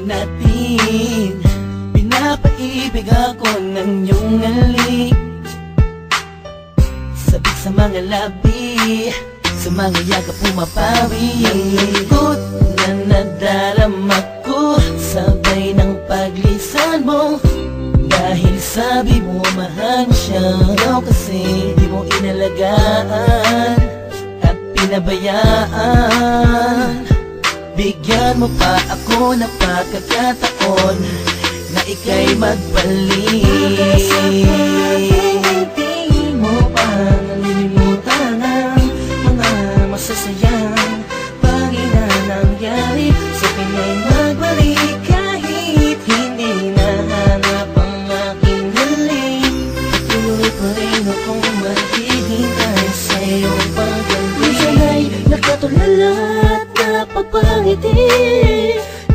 natin. Pinapaibig ako ng iyong halik, sabik sa mga labi, sa mga yakap pumapawi. Ang lungkot na nadarama ko, sabay ng paglisan mo. Dahil sabi mo mahal siya, ikaw kasi di mo inalagaan at pinabayaan. Bigyan mo pa ako ng pagkakataon na ika'y magbalik. Hindi mo pa nalilimutan ang mga masasayang bagay na nangyari. Sa pinay magbalik kahit hindi nahanap ang aking halik. Patuloy pa rin akong maghihintay sa iyong pagbalik. Minsan ay nakatulala at napapangiti.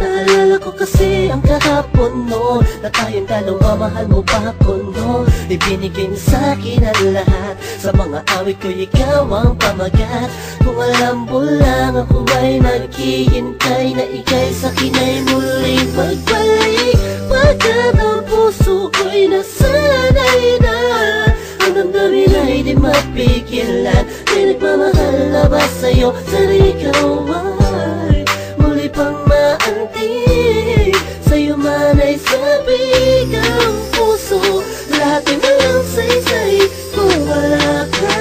Naalala ko kasi ang kahapon no, na tayong dalawa, mahal mo pa ako no. Ibinigay mo sa'kin ang lahat, sa mga awit ko ikaw ang pamagat. Kung alam mo lang ako ay naghihintay na ika'y sa'kin ay muling magbalik. Pagkat ang puso ko'y nasanay na, ang damdamin ay di mapigilan. May nagmamahal na ba sa'yo, sana ikaw ay muli pang maantig. Sa'yo man ay sabik ang puso, lahat ay walang saysay kung wala ka.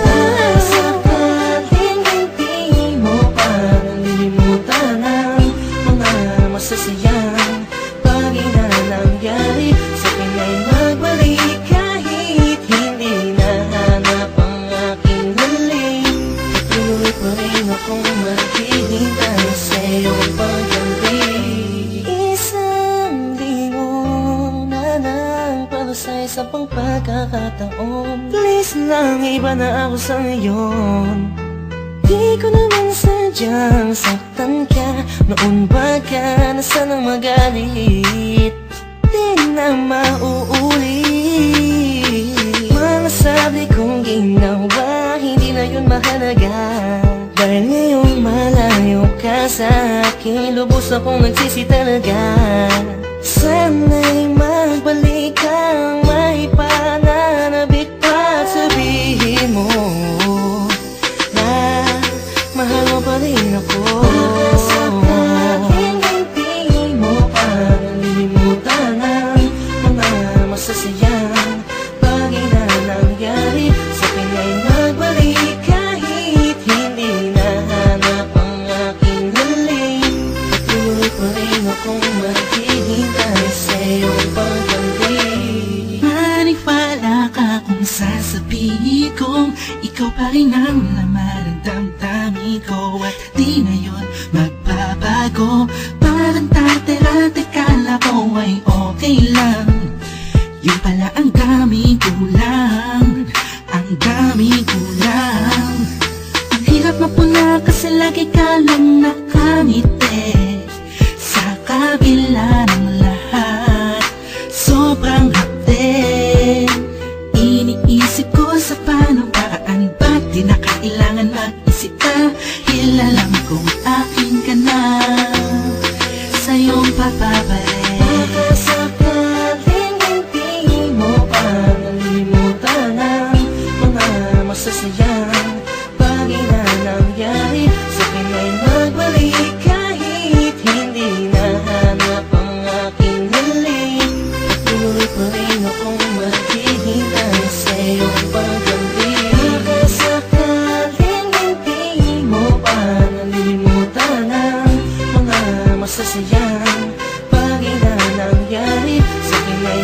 Sakaling hindi mo pa nalilimutan ang mga masasayang bagay na nangyari. Sa akin ay magbalik kahit hindi nahanap ang aking halik. Patuloy pa rin akong maghihintay sa iyong pagbalik. Isang linggo na nang palusay sa pagkakataon. Please lang, iba na ako sa ngayon. Di ko naman sadyang saktan ka, noon ba ka na sanang magalit? Di na mauulit. Mga sabi kong ginawa, hindi na yun mahalaga. Dahil ngayong malayo ka sa akin, lubos akong nagsisi talaga. Sana'y magbalik kang may pananabik pa, sabihin mo na mahal mo pa rin ako. Sakaling hindi mo pa nalilimutan ang mga masasayang bagay na nangyari. Sa akin ay magbalik kahit hindi nahanap ang aking halik. Patuloy pa rin akong maghihintay sa iyong pagbalik. Maniwala ka kung sasabihin kong ikaw pa rin ang laman ng damdamin ko, at di na yun magbabago. Parang dati-dati kala ko ay okay lang, yun pala ang daming kulang, ang daming kulang. Ang hirap mapuna kasi lagi ka lang nakangiti. Sa kabila ng lahat, sobrang hapde. Iniisip ko sa paanong paraan, ba't di na kailangan mag-isip ka? Alam kong akin ka na, sa iyong papabalik. Sakaling hindi mo pa nalilimutan ang mga masasayang bagay na nangyari. Sa akin ay magbalik kahit hindi nahanap ang aking halik. Patuloy pa rin akong maghihintay sa iyong pagbalik. Sakaling hindi mo pa nalilimutan ang mga masasayang bagay na nangyari. Sa akin ay